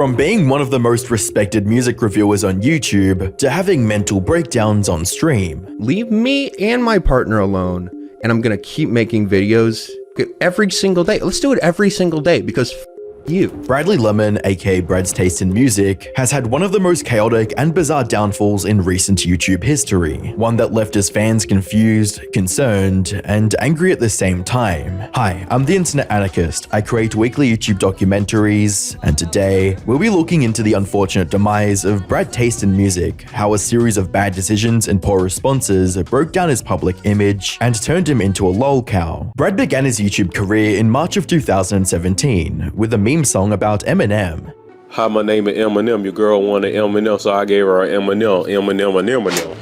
From being one of the most respected music reviewers on YouTube to having mental breakdowns on stream. Leave me and my partner alone, and I'm gonna keep making videos every single day. Let's do it every single day because you. Bradley Lemon, aka Brad's Taste in Music, has had one of the most chaotic and bizarre downfalls in recent YouTube history. One that left his fans confused, concerned, and angry at the same time. Hi, I'm the Internet Anarchist. I create weekly YouTube documentaries, and today we'll be looking into the unfortunate demise of Brad Taste in Music, how a series of bad decisions and poor responses broke down his public image and turned him into a lolcow. Brad began his YouTube career in March of 2017 with a meme song about Eminem. Hi, my name is Eminem. Your girl wanted Eminem, so I gave her an Eminem.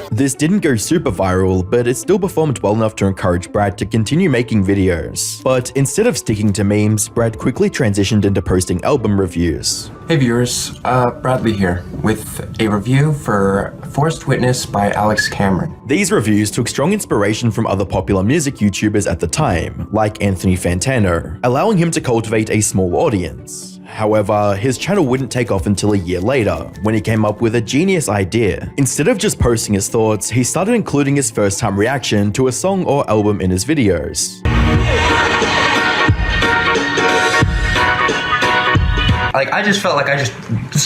This didn't go super viral, but it still performed well enough to encourage Brad to continue making videos. But instead of sticking to memes, Brad quickly transitioned into posting album reviews. Hey viewers, Bradley here with a review for Forced Witness by Alex Cameron. These reviews took strong inspiration from other popular music YouTubers at the time, like Anthony Fantano, allowing him to cultivate a small audience. However, his channel wouldn't take off until a year later, when he came up with a genius idea. Instead of just posting his thoughts, he started including his first-time reaction to a song or album in his videos. Like, I just felt like I just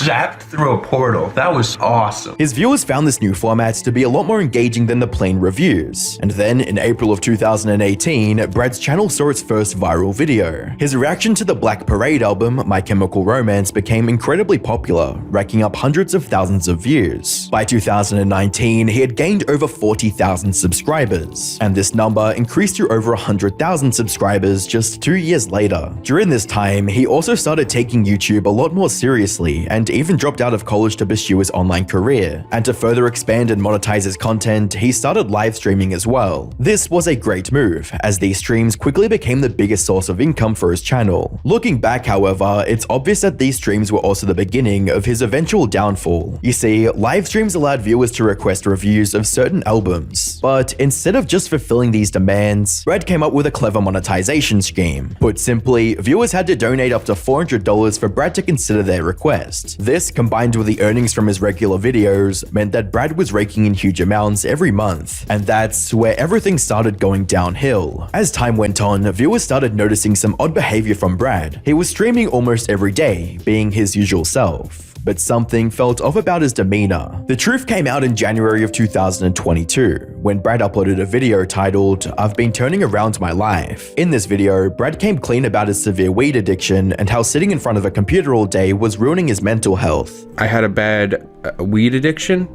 zapped through a portal. That was awesome. His viewers found this new format to be a lot more engaging than the plain reviews. And then, in April of 2018, Brad's channel saw its first viral video. His reaction to the Black Parade album, My Chemical Romance, became incredibly popular, racking up hundreds of thousands of views. By 2019, he had gained over 40,000 subscribers, and this number increased to over 100,000 subscribers just 2 years later. During this time, he also started taking YouTube a lot more seriously and even dropped out of college to pursue his online career. And to further expand and monetize his content, he started live streaming as well. This was a great move, as these streams quickly became the biggest source of income for his channel. Looking back, however, it's obvious that these streams were also the beginning of his eventual downfall. You see, live streams allowed viewers to request reviews of certain albums, but instead of just fulfilling these demands, Brad came up with a clever monetization scheme. Put simply, viewers had to donate up to $400 for Brad to consider their request. This, combined with the earnings from his regular videos, meant that Brad was raking in huge amounts every month, and that's where everything started going downhill. As time went on, viewers started noticing some odd behavior from Brad. He was streaming almost every day, being his usual self, but something felt off about his demeanor. The truth came out in January of 2022, when Brad uploaded a video titled, "I've been turning around my life." In this video, Brad came clean about his severe weed addiction and how sitting in front of a computer all day was ruining his mental health. I had a bad weed addiction.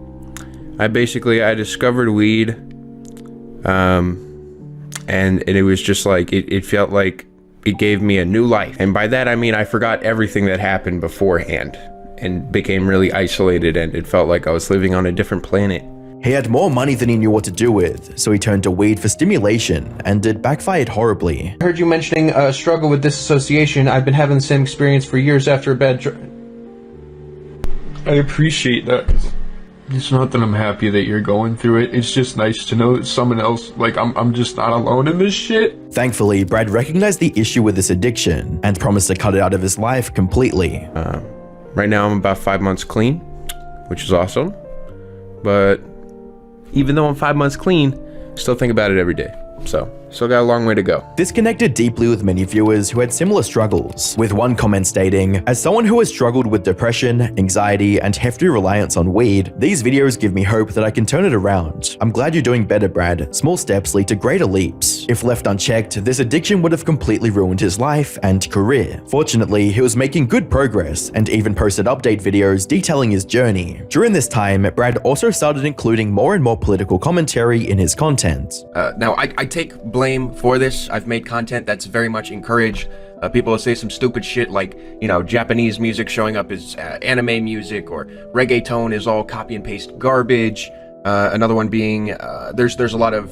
I discovered weed, and it was just like, it felt like it gave me a new life. And by that, I mean, I forgot everything that happened beforehand and became really isolated, and it felt like I was living on a different planet. He had more money than he knew what to do with, so he turned to weed for stimulation, and it backfired horribly. I heard you mentioning a struggle with disassociation. I've been having the same experience for years after a bad I appreciate that. It's not that I'm happy that you're going through it. It's just nice to know that someone else, like, I'm just not alone in this shit. Thankfully, Brad recognized the issue with this addiction and promised to cut it out of his life completely. Right now, I'm about 5 months clean, which is awesome. But even though I'm 5 months clean, still think about it every day. So, still got a long way to go. This connected deeply with many viewers who had similar struggles, with one comment stating, "As someone who has struggled with depression, anxiety, and hefty reliance on weed, these videos give me hope that I can turn it around. I'm glad you're doing better, Brad. Small steps lead to greater leaps." If left unchecked, this addiction would have completely ruined his life and career. Fortunately, he was making good progress and even posted update videos detailing his journey. During this time, Brad also started including more and more political commentary in his content. Now, I take blame for this. I've made content that's very much encouraged people to say some stupid shit like, you know, Japanese music showing up as anime music, or reggaeton is all copy and paste garbage. Another one being, there's a lot of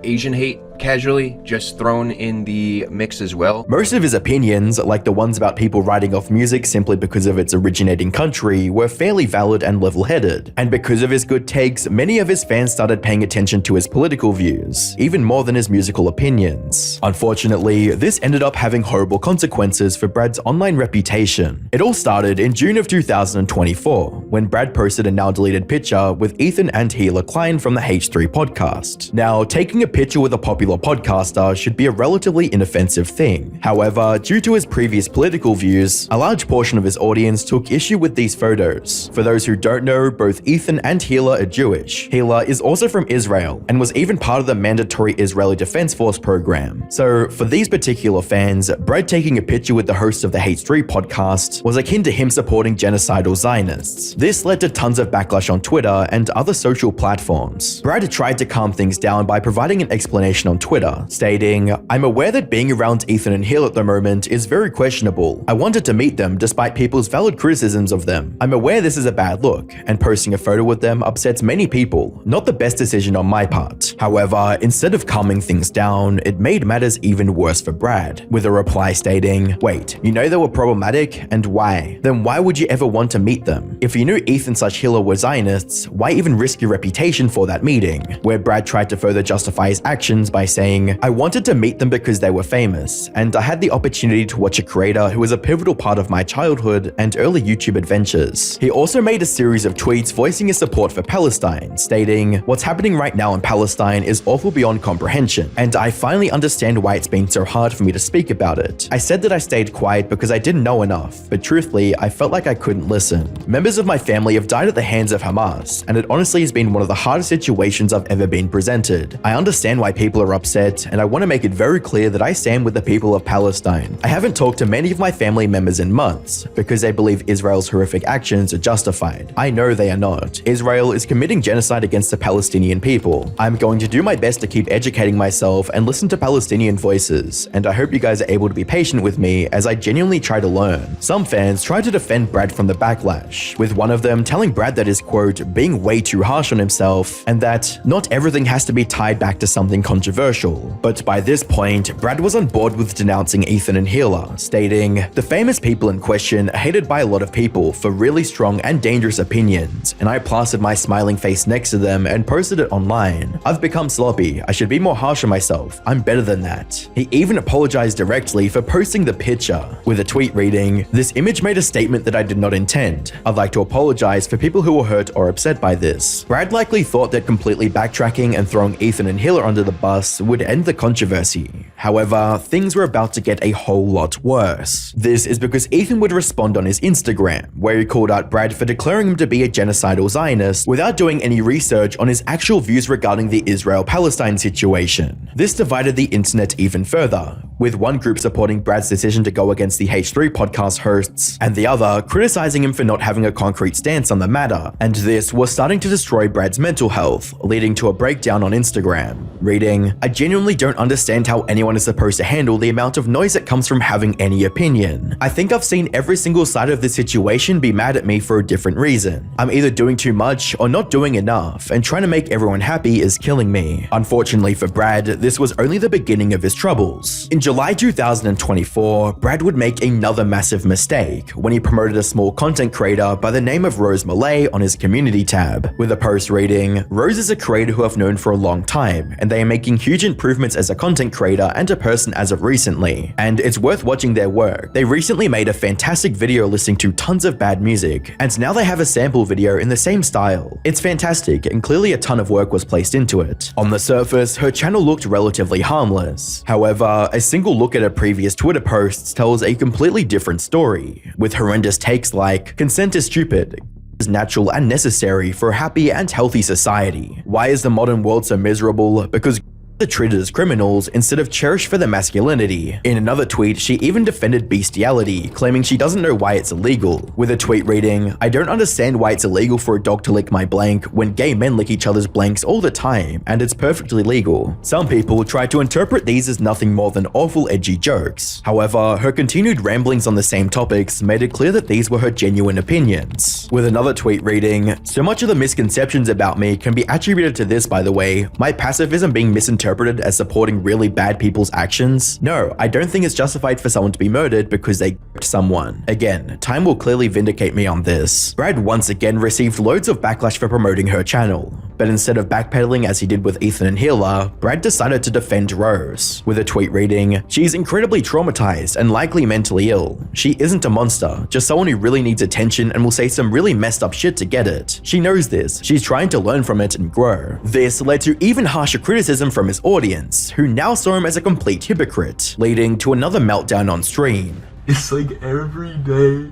Asian hate casually just thrown in the mix as well. Most of his opinions, like the ones about people writing off music simply because of its originating country, were fairly valid and level-headed. And because of his good takes, many of his fans started paying attention to his political views, even more than his musical opinions. Unfortunately, this ended up having horrible consequences for Brad's online reputation. It all started in June of 2024, when Brad posted a now-deleted picture with Ethan and Gila Klein from the H3 podcast. Now, taking a picture with a popular podcaster should be a relatively inoffensive thing. However, due to his previous political views, a large portion of his audience took issue with these photos. For those who don't know, both Ethan and Gila are Jewish. Gila is also from Israel and was even part of the mandatory Israeli Defense Force program. So for these particular fans, Brad taking a picture with the host of the H3 podcast was akin to him supporting genocidal Zionists. This led to tons of backlash on Twitter and other social platforms. Brad tried to calm things down by providing an explanation on Twitter, stating, "I'm aware that being around Ethan and Hill at the moment is very questionable. I wanted to meet them despite people's valid criticisms of them. I'm aware this is a bad look, and posting a photo with them upsets many people. Not the best decision on my part." However, instead of calming things down, it made matters even worse for Brad, with a reply stating, "Wait, you know they were problematic, and why? Then why would you ever want to meet them? If you knew Ethan/Hilla were Zionists, why even risk your reputation for that meeting?" Where Brad tried to further justify his actions by saying, "I wanted to meet them because they were famous, and I had the opportunity to watch a creator who was a pivotal part of my childhood and early YouTube adventures." He also made a series of tweets voicing his support for Palestine, stating, "What's happening right now in Palestine is awful beyond comprehension, and I finally understand why it's been so hard for me to speak about it. I said that I stayed quiet because I didn't know enough, but truthfully, I felt like I couldn't listen. Members of my family have died at the hands of Hamas, and it honestly has been one of the hardest situations I've ever been presented. I understand why people are upset, and I want to make it very clear that I stand with the people of Palestine. I haven't talked to many of my family members in months because they believe Israel's horrific actions are justified. I know they are not. Israel is committing genocide against the Palestinian people. I'm going to do my best to keep educating myself and listen to Palestinian voices, and I hope you guys are able to be patient with me as I genuinely try to learn." Some fans tried to defend Brad from the backlash, with one of them telling Brad that is, quote, "being way too harsh on himself," and that not everything has to be tied back to something controversial. But by this point, Brad was on board with denouncing Ethan and Gila, stating, "The famous people in question are hated by a lot of people for really strong and dangerous opinions, and I plastered my smiling face next to them and posted it online. I've become sloppy. I should be more harsh on myself. I'm better than that." He even apologized directly for posting the picture, with a tweet reading, "This image made a statement that I did not intend. I'd like to apologize for people who were hurt or upset by this." Brad likely thought that completely backtracking and throwing Ethan and Gila under the bus would end the controversy. However, things were about to get a whole lot worse. This is because Ethan would respond on his Instagram, where he called out Brad for declaring him to be a genocidal Zionist without doing any research on his actual views regarding the Israel-Palestine situation. This divided the internet even further, with one group supporting Brad's decision to go against the H3 podcast hosts, and the other criticizing him for not having a concrete stance on the matter, and this was starting to destroy Brad's mental health, leading to a breakdown on Instagram, reading, "I genuinely don't understand how anyone is supposed to handle the amount of noise that comes from having any opinion. I think I've seen every single side of this situation be mad at me for a different reason. I'm either doing too much or not doing enough, and trying to make everyone happy is killing me." Unfortunately for Brad, this was only the beginning of his troubles. In July 2024, Brad would make another massive mistake when he promoted a small content creator by the name of Rose Malay on his community tab, with a post reading, "Rose is a creator who I've known for a long time, and they are making huge improvements as a content creator and a person as of recently, and it's worth watching their work. They recently made a fantastic video listening to tons of bad music, and now they have a sample video in the same style. It's fantastic, and clearly a ton of work was placed into it." On the surface, her channel looked relatively harmless. However, a single look at her previous Twitter posts tells a completely different story, with horrendous takes like, "Consent is stupid. Is natural and necessary for a happy and healthy society. Why is the modern world so miserable? Because are treated as criminals instead of cherished for their masculinity." In another tweet, she even defended bestiality, claiming she doesn't know why it's illegal, with a tweet reading, "I don't understand why it's illegal for a dog to lick my blank when gay men lick each other's blanks all the time, and it's perfectly legal." Some people try to interpret these as nothing more than awful edgy jokes. However, her continued ramblings on the same topics made it clear that these were her genuine opinions, with another tweet reading, "So much of the misconceptions about me can be attributed to this, by the way, my pacifism being misinterpreted interpreted as supporting really bad people's actions? No, I don't think it's justified for someone to be murdered because they g***ed someone. Again, time will clearly vindicate me on this. Brad once again received loads of backlash for promoting her channel, but instead of backpedaling as he did with Ethan and Healer, Brad decided to defend Rose, with a tweet reading, "She's incredibly traumatized and likely mentally ill. She isn't a monster, just someone who really needs attention and will say some really messed up shit to get it. She knows this, she's trying to learn from it and grow." This led to even harsher criticism from his audience, who now saw him as a complete hypocrite, leading to another meltdown on stream. It's like every day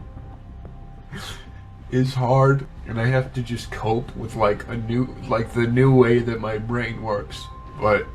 is hard, and I have to just cope with the new way that my brain works. But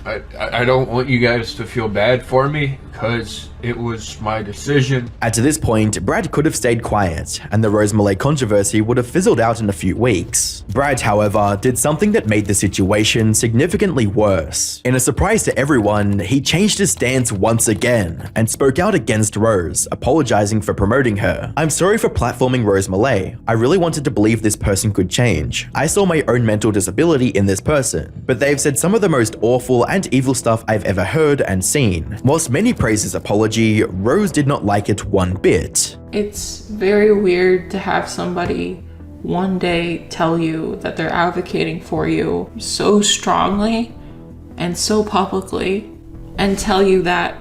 I don't want you guys to feel bad for me, because it was my decision. At this point, Brad could have stayed quiet, and the Rose Malay controversy would have fizzled out in a few weeks. Brad, however, did something that made the situation significantly worse. In a surprise to everyone, he changed his stance once again, and spoke out against Rose, apologizing for promoting her. "I'm sorry for platforming Rose Malay. I really wanted to believe this person could change. I saw my own mental disability in this person, but they've said some of the most awful and evil stuff I've ever heard and seen." Whilst many praised his apology, Rose did not like it one bit. It's very weird to have somebody one day tell you that they're advocating for you so strongly and so publicly, and tell you that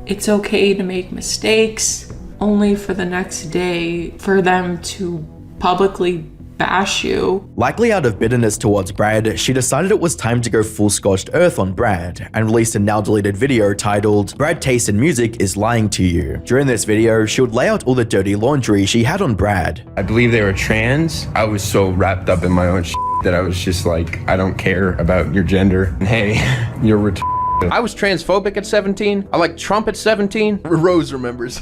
it's okay to make mistakes, only for the next day for them to publicly bash you. Likely out of bitterness towards Brad, she decided it was time to go full scorched earth on Brad, and released a now deleted video titled, "Brad Taste in Music is Lying to You." During this video, she would lay out all the dirty laundry she had on Brad. I believe they were trans. I was so wrapped up in my own that I was just like, I don't care about your gender. Hey, you're I was transphobic at 17. I liked Trump at 17. Rose remembers.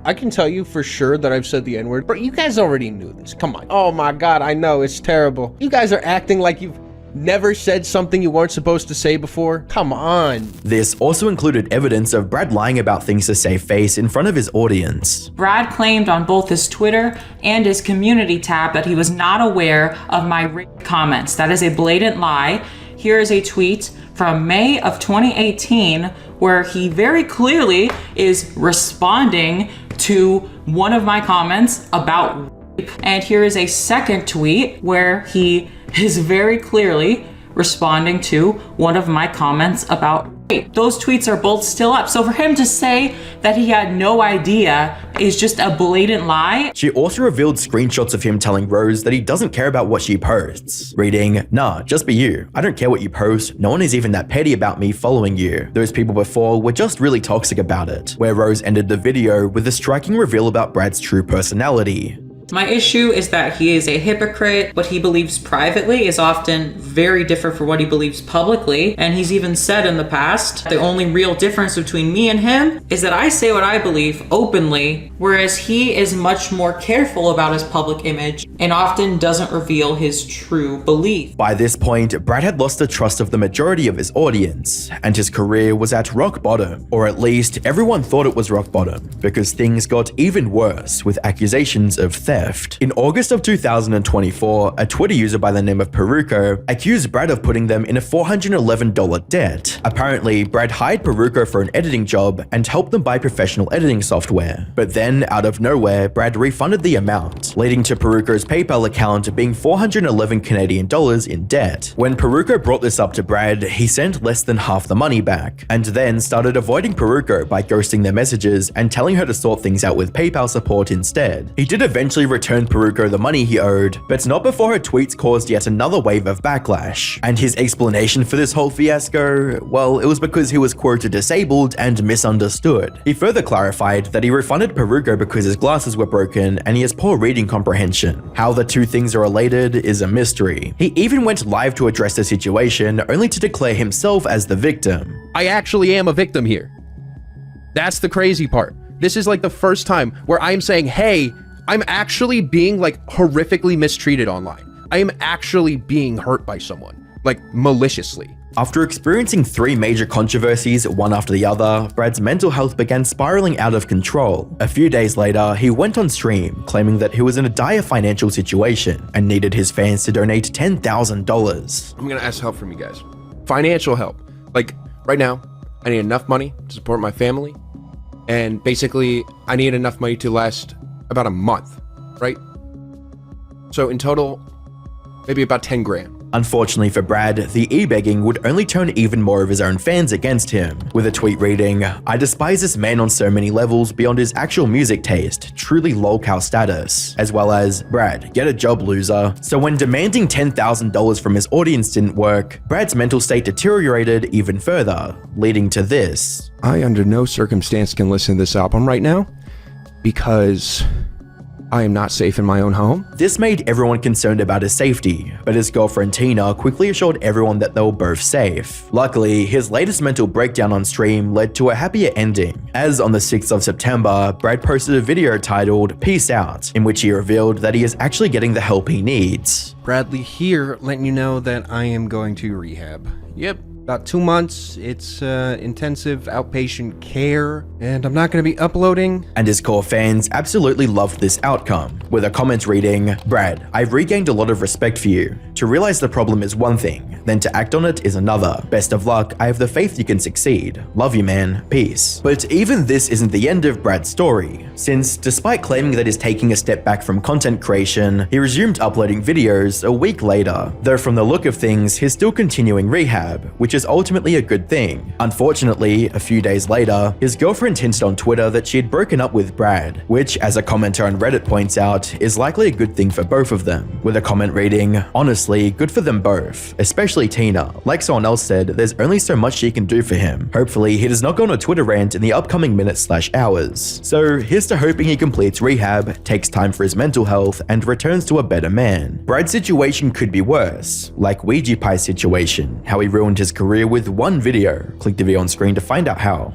I can tell you for sure that I've said the N-word, but you guys already knew this. Come on. Oh my God, I know, it's terrible. You guys are acting like you've never said something you weren't supposed to say before. Come on. This also included evidence of Brad lying about things to save face in front of his audience. Brad claimed on both his Twitter and his community tab that he was not aware of my rape comments. That is a blatant lie. Here is a tweet from May of 2018 where he very clearly is responding to one of my comments about rape. And here is a second tweet where he is very clearly responding to one of my comments about rape. Those tweets are both still up. So for him to say that he had no idea is just a blatant lie. She also revealed screenshots of him telling Rose that he doesn't care about what she posts, reading, "Nah, just be you. I don't care what you post. No one is even that petty about me following you. Those people before were just really toxic about it." Where Rose ended the video with a striking reveal about Brad's true personality. My issue is that he is a hypocrite. What he believes privately is often very different from what he believes publicly. And he's even said in the past, the only real difference between me and him is that I say what I believe openly, whereas he is much more careful about his public image and often doesn't reveal his true belief. By this point, Brad had lost the trust of the majority of his audience, and his career was at rock bottom. Or at least, everyone thought it was rock bottom, because things got even worse with accusations of theft. In August of 2024, a Twitter user by the name of Peruko accused Brad of putting them in a $411 debt. Apparently, Brad hired Peruko for an editing job and helped them buy professional editing software. But then, out of nowhere, Brad refunded the amount, leading to Peruko's PayPal account being $411 Canadian in debt. When Peruko brought this up to Brad, he sent less than half the money back, and then started avoiding Peruko by ghosting their messages and telling her to sort things out with PayPal support instead. He did eventually returned Peruko the money he owed, but not before her tweets caused yet another wave of backlash. And his explanation for this whole fiasco? Well, it was because he was quoted disabled and misunderstood. He further clarified that he refunded Peruko because his glasses were broken and he has poor reading comprehension. How the two things are related is a mystery. He even went live to address the situation, only to declare himself as the victim. I actually am a victim here. That's the crazy part. This is like the first time where I'm saying, hey, I'm actually being like horrifically mistreated online. I am actually being hurt by someone, like maliciously. After experiencing 3 major controversies, one after the other, Brad's mental health began spiraling out of control. A few days later, he went on stream, claiming that he was in a dire financial situation and needed his fans to donate $10,000. I'm gonna ask help from you guys. financial help. Like right now, I need enough money to support my family. And basically, I need enough money to last about a month, right? So in total, maybe about 10 grand. Unfortunately for Brad, the e-begging would only turn even more of his own fans against him, with a tweet reading, "I despise this man on so many levels beyond his actual music taste, truly lolcow status," as well as, "Brad, get a job, loser." So when demanding $10,000 from his audience didn't work, Brad's mental state deteriorated even further, leading to this. I under no circumstance can listen to this album right now because I am not safe in my own home. This made everyone concerned about his safety, but his girlfriend Tina quickly assured everyone that they were both safe. Luckily, his latest mental breakdown on stream led to a happier ending, as on the 6th of September, Brad posted a video titled "Peace Out," in which he revealed that he is actually getting the help he needs. Bradley here, letting you know that I am going to rehab. Yep. About 2 months, it's intensive outpatient care, and I'm not going to be uploading. And his core fans absolutely loved this outcome, with a comment reading, "Brad, I've regained a lot of respect for you. To realize the problem is one thing, then to act on it is another. Best of luck, I have the faith you can succeed. Love you, man. Peace." But even this isn't the end of Brad's story, since despite claiming that he's taking a step back from content creation, he resumed uploading videos a week later. Though from the look of things, he's still continuing rehab, which is ultimately a good thing. Unfortunately, a few days later, his girlfriend hinted on Twitter that she had broken up with Brad, which, as a commenter on Reddit points out, is likely a good thing for both of them, with a comment reading, "Honestly, good for them both, especially Tina. Like someone else said, there's only so much she can do for him. Hopefully, he does not go on a Twitter rant in the upcoming minutes/hours. So here's to hoping he completes rehab, takes time for his mental health, and returns to a better man. Brad's situation could be worse, like Ouija Pie's situation, how he ruined his career with one video. Click the video on screen to find out how.